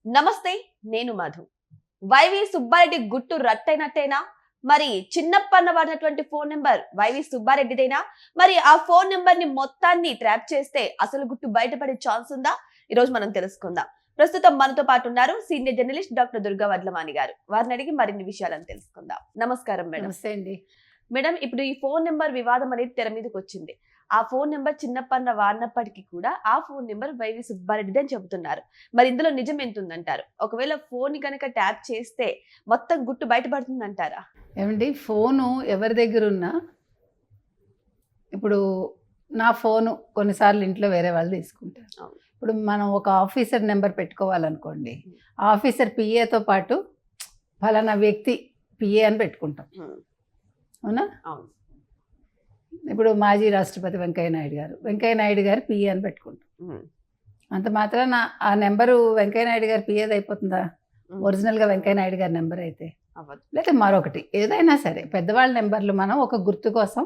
నమస్తే, నేను మధు. వైవి సుబ్బారెడ్డి గుట్టు రట్టైనట్టేనా? మరి చిన్నప్పన్న వాడినటువంటి ఫోన్ నెంబర్ వైవి సుబ్బారెడ్డిదేనా? మరి ఆ ఫోన్ నెంబర్ ని మొత్తాన్ని ట్రాప్ చేస్తే అసలు గుట్టు బయటపడే ఛాన్స్ ఉందా? ఈ రోజు మనం తెలుసుకుందాం. ప్రస్తుతం మనతో పాటు ఉన్నారు senior journalist doctor Durga Vadlamani గారు. వారిని అడిగి మరిన్ని విషయాలను తెలుసుకుందాం. నమస్కారం మేడం. నమస్తే అండి. మేడం, ఇప్పుడు ఈ ఫోన్ నెంబర్ వివాదం అనేది తెర మీదకి వచ్చింది. ఆ ఫోన్ నెంబర్ చిన్నప్పన్న వాడినప్పటికీ కూడా ఆ ఫోన్ నెంబర్ వైవి సుబ్బారెడ్డి అని చెబుతున్నారు. మరి ఇందులో నిజం ఎంత ఉందంటారు? ఒకవేళ ఫోన్ కనుక ట్యాప్ చేస్తే మొత్తం గుట్టు బయటపడుతుందంటారా? ఏమండి, ఫోను ఎవరి దగ్గర ఉన్నా, ఇప్పుడు నా ఫోను కొన్నిసార్లు ఇంట్లో వేరే వాళ్ళు తీసుకుంటారు. అవును. ఇప్పుడు మనం ఒక ఆఫీసర్ నెంబర్ పెట్టుకోవాలనుకోండి, ఆ ఆఫీసర్ పిఏతో పాటు ఫలానా వ్యక్తి పిఏ అని పెట్టుకుంటాం. అవునా? అవును. ఇప్పుడు మాజీ రాష్ట్రపతి వెంకయ్య నాయుడు గారు పిఏ అని పెట్టుకుంటాం. అంత మాత్రాన ఆ నెంబరు వెంకయ్య నాయుడు గారు పిఏది అయిపోతుందా? ఒరిజినల్గా వెంకయ్య నాయుడు గారి నెంబర్ అయితే, లేకపోతే మరొకటి ఏదైనా సరే పెద్దవాళ్ళ నెంబర్లు మనం ఒక గుర్తు కోసం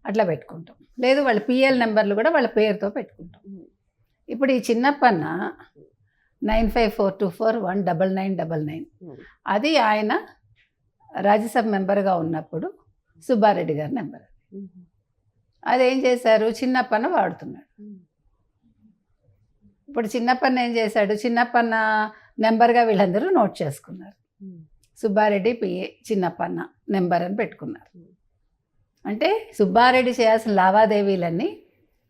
అట్లా పెట్టుకుంటాం. లేదు వాళ్ళ పిఎల్ నెంబర్లు కూడా వాళ్ళ పేరుతో పెట్టుకుంటాం. ఇప్పుడు ఈ చిన్నప్పన్న 9542419999 అది ఆయన రాజ్యసభ మెంబర్గా ఉన్నప్పుడు సుబ్బారెడ్డి గారి నెంబర్. అదేం చేశారు, చిన్నప్పన్న వాడుతున్నాడు. ఇప్పుడు చిన్నప్పన్న ఏం చేశాడు, చిన్నప్పన్న నెంబర్గా వీళ్ళందరూ నోట్ చేసుకున్నారు. సుబ్బారెడ్డి పిఏ చిన్నప్పన్న నెంబర్ అని పెట్టుకున్నారు. అంటే సుబ్బారెడ్డి చేయాల్సిన లావాదేవీలన్నీ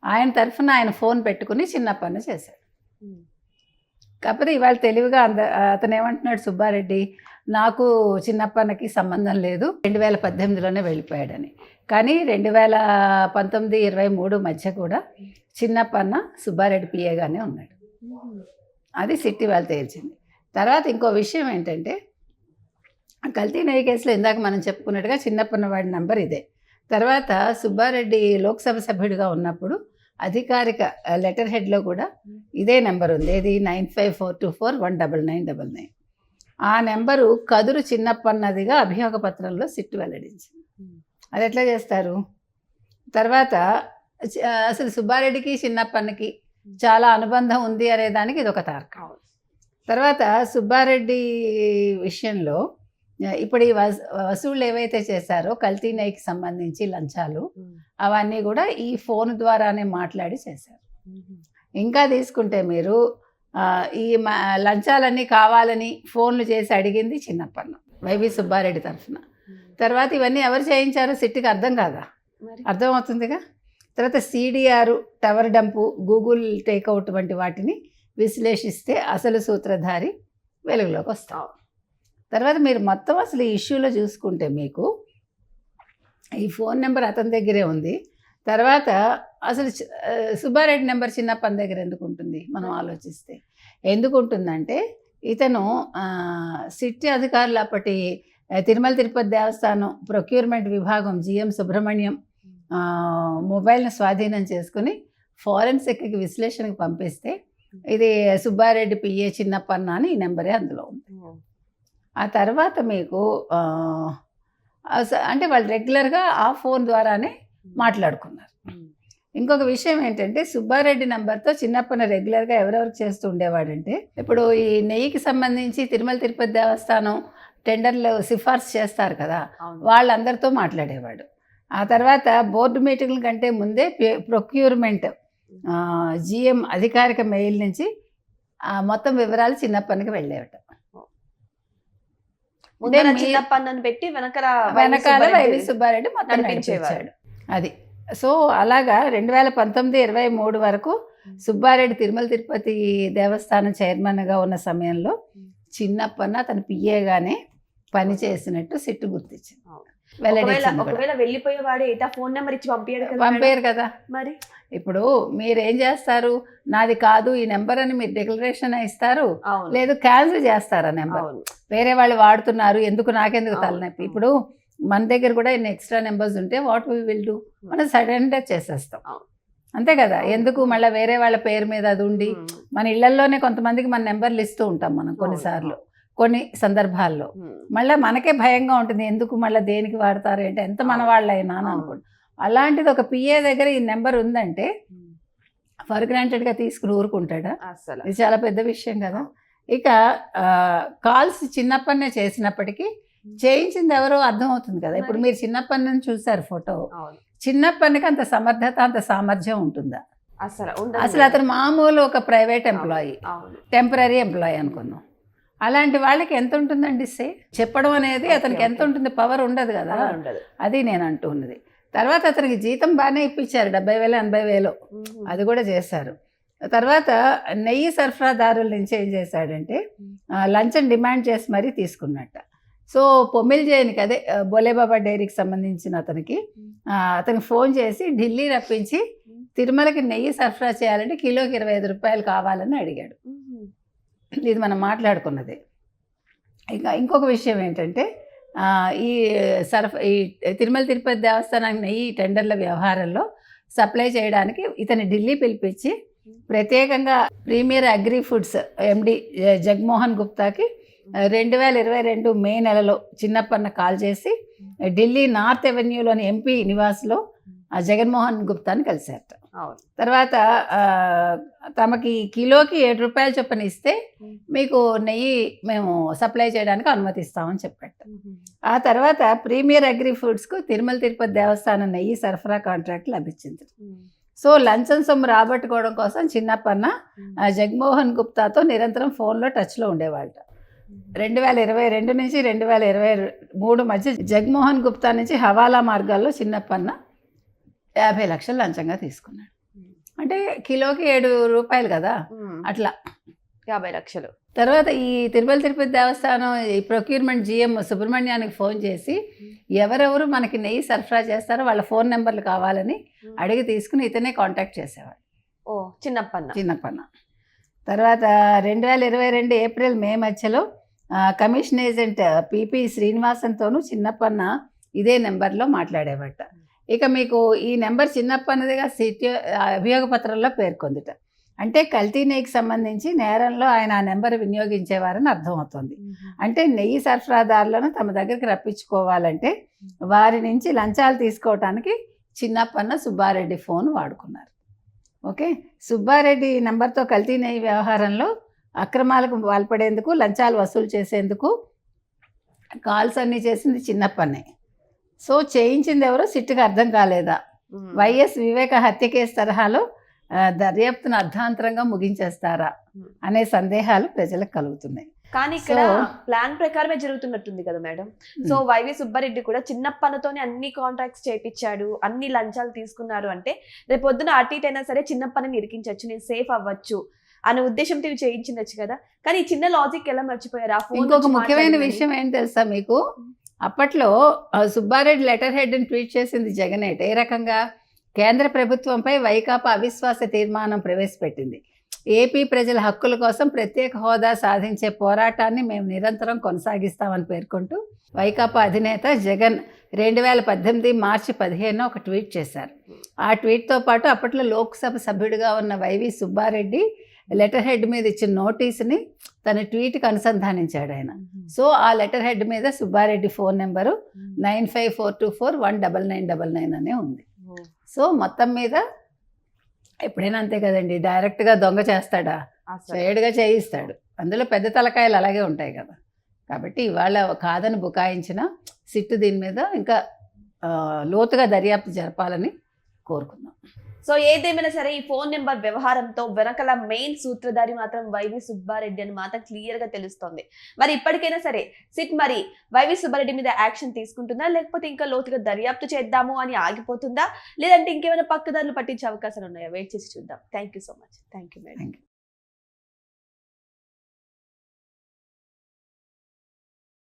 ఆయన తరఫున ఆయన ఫోన్ పెట్టుకుని చిన్నప్పన్న చేశాడు. కాకపోతే ఇవాళ తెలివిగా అతను ఏమంటున్నాడు, సుబ్బారెడ్డి నాకు చిన్నప్పన్నకి సంబంధం లేదు, 2018లోనే వెళ్ళిపోయాడని. కానీ 2019, 23 మధ్య కూడా చిన్నప్పన్న సుబ్బారెడ్డి పిఏగానే ఉన్నాడు. అది సిట్టి వాళ్ళు తేల్చింది. తర్వాత ఇంకో విషయం ఏంటంటే, కల్తీ నెయ్యి కేసులో ఇందాక మనం చెప్పుకున్నట్టుగా చిన్నప్పన్న వాడి నంబర్ ఇదే. తర్వాత సుబ్బారెడ్డి లోక్సభ సభ్యుడిగా ఉన్నప్పుడు అధికారిక లెటర్ హెడ్లో కూడా ఇదే నెంబర్ ఉంది. ఇది 9542419999. ఆ నెంబరు కదురు చిన్నప్పన్నదిగా అభియోగ పత్రంలో సిట్టు వెల్లడించింది. అది ఎట్లా చేస్తారు? తర్వాత అసలు సుబ్బారెడ్డికి చిన్నప్పన్నకి చాలా అనుబంధం ఉంది అనే దానికి ఇది ఒక తార్కం. తర్వాత సుబ్బారెడ్డి విషయంలో ఇప్పుడు ఈ వసూళ్ళు ఏవైతే చేశారో కల్తీ నెయ్యికి సంబంధించి లంచాలు, అవన్నీ కూడా ఈ ఫోన్ ద్వారానే మాట్లాడి చేశారు. ఇంకా తీసుకుంటే మీరు ఈ లంచాలన్నీ కావాలని ఫోన్లు చేసి అడిగింది చిన్నప్పన్న వైవి సుబ్బారెడ్డి తరఫున. తర్వాత ఇవన్నీ ఎవరు చేయించారో సిట్టికి అర్థం కాదా? అర్థమవుతుందిగా. తర్వాత CDR, tower dump, Google takeout వంటి వాటిని విశ్లేషిస్తే అసలు సూత్రధారి వెలుగులోకి వస్తాం. తర్వాత మీరు మొత్తం అసలు ఈ ఇష్యూలో చూసుకుంటే మీకు ఈ ఫోన్ నెంబర్ అతని దగ్గరే ఉంది. తర్వాత అసలు సుబ్బారెడ్డి నెంబర్ చిన్నప్పన్న దగ్గర ఎందుకు ఉంటుంది మనం ఆలోచిస్తే? ఎందుకు ఉంటుందంటే, ఇతను సిట్టి అధికారులు అప్పటి తిరుమల తిరుపతి దేవస్థానం ప్రొక్యూర్మెంట్ విభాగం GM సుబ్రహ్మణ్యం మొబైల్ను స్వాధీనం చేసుకుని ఫోరెన్సిక్కి విశ్లేషణకు పంపిస్తే ఇది సుబ్బారెడ్డి పిఏ చిన్నప్పన్న అని ఈ నెంబరే అందులో ఉంది. ఆ తర్వాత మీకు అంటే వాళ్ళు రెగ్యులర్గా ఆ ఫోన్ ద్వారానే మాట్లాడుకున్నారు. ఇంకొక విషయం ఏంటంటే, సుబ్బారెడ్డి నెంబర్తో చిన్నప్పన్న రెగ్యులర్గా ఎవరెవరికి చేస్తూ ఉండేవాడంటే, ఇప్పుడు ఈ నెయ్యికి సంబంధించి తిరుమల తిరుపతి దేవస్థానం టెండర్లు సిఫార్సు చేస్తారు కదా, వాళ్ళందరితో మాట్లాడేవాడు. ఆ తర్వాత బోర్డు మీటింగ్ల కంటే ముందే ప్రొక్యూర్మెంట్ GM అధికారిక మెయిల్ నుంచి మొత్తం వివరాలు చిన్నప్పన్నకి వెళ్ళేవట. చిన్నప్పన్నని పెట్టి వెనకాల వైవి సుబ్బారెడ్డి మొత్తం నడిపించాడు. అది సో అలాగా 2019, 23 వరకు సుబ్బారెడ్డి తిరుమల తిరుపతి దేవస్థానం చైర్మన్గా ఉన్న సమయంలో చిన్నప్పన్న తన పిఏగానే పనిచేసినట్టు సిట్టు గుర్తించింది. వెళ్ళిపోయేవాడు ఫోన్ నెంబర్ ఇచ్చి పంపారు కదా. మరి ఇప్పుడు మీరేం చేస్తారు, నాది కాదు ఈ నెంబర్ అని మీరు డిక్లరేషన్ ఇస్తారు, లేదు క్యాన్సిల్ చేస్తారు ఆ నెంబర్. వేరే వాళ్ళు వాడుతున్నారు, ఎందుకు నాకెందుకు తలనొప్పి. ఇప్పుడు మన దగ్గర కూడా ఇన్ని ఎక్స్ట్రా నెంబర్స్ ఉంటే వాట్ వీ విల్ డూ, మనం సడన్గా చేసేస్తాం, అంతే కదా. ఎందుకు మళ్ళీ వేరే వాళ్ళ పేరు మీద అది ఉండి, మన ఇళ్లలోనే కొంతమందికి మన నెంబర్లు ఇస్తూ ఉంటాం మనం కొన్నిసార్లు, కొన్ని సందర్భాల్లో. మళ్ళీ మనకే భయంగా ఉంటుంది, ఎందుకు మళ్ళీ దేనికి వాడతారు అంటే, ఎంత మన వాళ్ళైనా అని అనుకోండి. అలాంటిది ఒక పిఏ దగ్గర ఈ నెంబర్ ఉందంటే ఫర్ గ్రాంటెడ్గా తీసుకుని ఊరుకుంటాడా? అసలు ఇది చాలా పెద్ద విషయం కదా. ఇక కాల్స్ చిన్నప్పనే చేసినప్పటికీ చేయించింది ఎవరో అర్థమవుతుంది కదా. ఇప్పుడు మీరు చిన్నప్పని చూసారు ఫోటో, అవును. చిన్నప్పనికి అంత సమర్థత అంత సామర్థ్యం ఉంటుందా? అసలు ఉండదు అసలు అతను మామూలు ఒక ప్రైవేట్ ఎంప్లాయీ, అవును. టెంపరీ ఎంప్లాయీ అనుకుందాం. అలాంటి వాళ్ళకి ఎంత ఉంటుందండి చెప్పడం అనేది అతనికి ఎంత ఉంటుంది? పవర్ ఉండదు కదా. ఉండదు. అది నేను అంటున్నది. తర్వాత అతనికి జీతం బాగానే ఇప్పించారు, 70,000 80,000 అది కూడా చేశారు. తర్వాత నెయ్యి సరఫరాదారుల నుంచి ఏం చేశాడంటే లంచం డిమాండ్ చేసి మరీ తీసుకున్నట్ట. సో పొమ్మిల్ జైన్కి, అదే బోలేబాబా డైరీకి సంబంధించిన అతనికి ఫోన్ చేసి ఢిల్లీ రప్పించి తిరుమలకి నెయ్యి సరఫరా చేయాలంటే కిలోకి 25 రూపాయలు కావాలని అడిగాడు. ఇది మనం మాట్లాడుకున్నది. ఇంకొక విషయం ఏంటంటే ఈ తిరుమల తిరుపతి దేవస్థానానికి నెయ్యి టెండర్ల వ్యవహారంలో సప్లై చేయడానికి ఇతని ఢిల్లీ పిలిపించి ప్రత్యేకంగా ప్రీమియర్ అగ్రి ఫుడ్స్ ఎండి జగన్మోహన్ గుప్తాకి 2022 మే నెలలో చిన్నప్పన్న కాల్ చేసి ఢిల్లీ నార్త్ ఎవెన్యూలోని ఎంపీ నివాస్లో జగన్మోహన్ గుప్తాని కలిశారట. తర్వాత తమకి కిలోకి 7 రూపాయలు చొప్పున ఇస్తే మీకు నెయ్యి మేము సప్లై చేయడానికి అనుమతిస్తామని చెప్పాట. ఆ తర్వాత ప్రీమియర్ అగ్రి ఫుడ్స్కు తిరుమల తిరుపతి దేవస్థానం నెయ్యి సరఫరా కాంట్రాక్ట్ లభించింది. సో లంచం సొమ్ము రాబట్టుకోవడం కోసం చిన్నప్పన్న జగన్మోహన్ గుప్తాతో నిరంతరం ఫోన్లో టచ్లో ఉండేవాళ్ళట. 2022 నుంచి 2023 మధ్య జగన్మోహన్ గుప్తా నుంచి హవాలా మార్గాల్లో చిన్నప్పన్న 50 లక్షలు లంచంగా తీసుకున్నాడు. అంటే కిలోకి 7 రూపాయలు కదా, అట్లా 50 లక్షలు. తర్వాత ఈ తిరుమల తిరుపతి దేవస్థానం ఈ ప్రొక్యూర్మెంట్ GM సుబ్రహ్మణ్యానికి ఫోన్ చేసి ఎవరెవరు మనకి నెయ్యి సరఫరా చేస్తారో వాళ్ళ ఫోన్ నెంబర్లు కావాలని అడిగి తీసుకుని ఇతనే కాంటాక్ట్ చేసేవాడు. చిన్నప్పన్న. తర్వాత 2022 ఏప్రిల్ మే మధ్యలో కమిషన్ ఏజెంట్ PP శ్రీనివాసన్తోనూ చిన్నప్పన్న ఇదే నెంబర్లో మాట్లాడేవాట. ఇక మీకు ఈ నెంబర్ చిన్నప్పన్నదిగా అభియోగ పత్రంలో పేర్కొందిట. అంటే కల్తీ నెయ్యికి సంబంధించి నేరంలో ఆయన ఆ నెంబర్ వినియోగించేవారని అర్థమవుతుంది. అంటే నెయ్యి సరఫరాదారులను తమ దగ్గరికి రప్పించుకోవాలంటే వారి నుంచి లంచాలు తీసుకోవటానికి చిన్నప్పన్న సుబ్బారెడ్డి ఫోన్ వాడుకున్నారు. ఓకే, సుబ్బారెడ్డి నెంబర్తో కల్తీ నెయ్యి వ్యవహారంలో అక్రమాలకు పాల్పడేందుకు, లంచాలు వసూలు చేసేందుకు కాల్స్ అన్నీ చేసింది చిన్నప్పన్నే. సో చేయించింది ఎవరో సిట్టుకు అర్థం కాలేదా? వైఎస్ వివేక హత్య కేసు తరహాలో దర్యాప్తును అర్ధాంతరంగా ముగించేస్తారా అనే సందేహాలు ప్రజలకు కలుగుతున్నాయి. కానీ ఇక్కడ ప్లాన్ ప్రకారమే జరుగుతున్నట్టుంది కదా మేడం. సో వైవి సుబ్బారెడ్డి కూడా చిన్నప్పన్నతోనే అన్ని కాంట్రాక్ట్స్ చేయించాడు, అన్ని లంచాలు తీసుకున్నారు అంటే రేపు పొద్దున అటు ఇటు అయినా సరే చిన్నప్పని ఇరికించవచ్చు, నేను సేఫ్ అవ్వచ్చు అనే ఉద్దేశంతో ఇవి చేయించవచ్చు కదా. కానీ ఈ చిన్న లాజిక్ ఎలా మర్చిపోయారు? ఇంకొక ముఖ్యమైన విషయం ఏంటి తెలుసా మీకు? అప్పట్లో సుబ్బారెడ్డి లెటర్ హెడ్ని ట్వీట్ చేసింది జగనేట్. ఏ రకంగా? కేంద్ర ప్రభుత్వంపై వైకాపా అవిశ్వాస తీర్మానం ప్రవేశపెట్టింది. ఏపీ ప్రజల హక్కుల కోసం ప్రత్యేక హోదా సాధించే పోరాటాన్ని మేము నిరంతరం కొనసాగిస్తామని పేర్కొంటూ వైకాపా అధినేత జగన్ 2018 మార్చి 15 ఒక ట్వీట్ చేశారు. ఆ ట్వీట్తో పాటు అప్పట్లో లోక్సభ సభ్యుడిగా ఉన్న వైవి సుబ్బారెడ్డి లెటర్ హెడ్ మీద ఇచ్చిన నోటీసుని తన ట్వీట్కి అనుసంధానించాడు ఆయన. సో ఆ లెటర్ హెడ్ మీద సుబ్బారెడ్డి ఫోన్ నెంబరు 9542419999 అనే ఉంది. సో మొత్తం మీద ఎప్పుడైనా అంతే కదండి, డైరెక్ట్గా దొంగ చేస్తాడా? చేయడుగా చేయిస్తాడు. అందులో పెద్ద తలకాయలు అలాగే ఉంటాయి కదా. కాబట్టి ఇవాళ కాదని బుకాయించిన సిట్టు దీని మీద ఇంకా లోతుగా దర్యాప్తు జరపాలని కోరుకుందాం. సో ఏదేమైనా సరే ఈ ఫోన్ నెంబర్ వ్యవహారంతో వెనకల మెయిన్ సూత్రధారి మాత్రం వైవి సుబ్బారెడ్డి అని మాత్రం క్లియర్ గా తెలుస్తోంది. మరి ఇప్పటికైనా సరే సిట్ మరి వైవి సుబ్బారెడ్డి మీద యాక్షన్ తీసుకుంటుందా, లేకపోతే ఇంకా లోతుగా దర్యాప్తు చేద్దాము అని ఆగిపోతుందా, లేదంటే ఇంకేమైనా పక్కదారులు పట్టించే అవకాశాలు ఉన్నాయా? వెయిట్ చేసి చూద్దాం. Thank you so much. Thank you madam.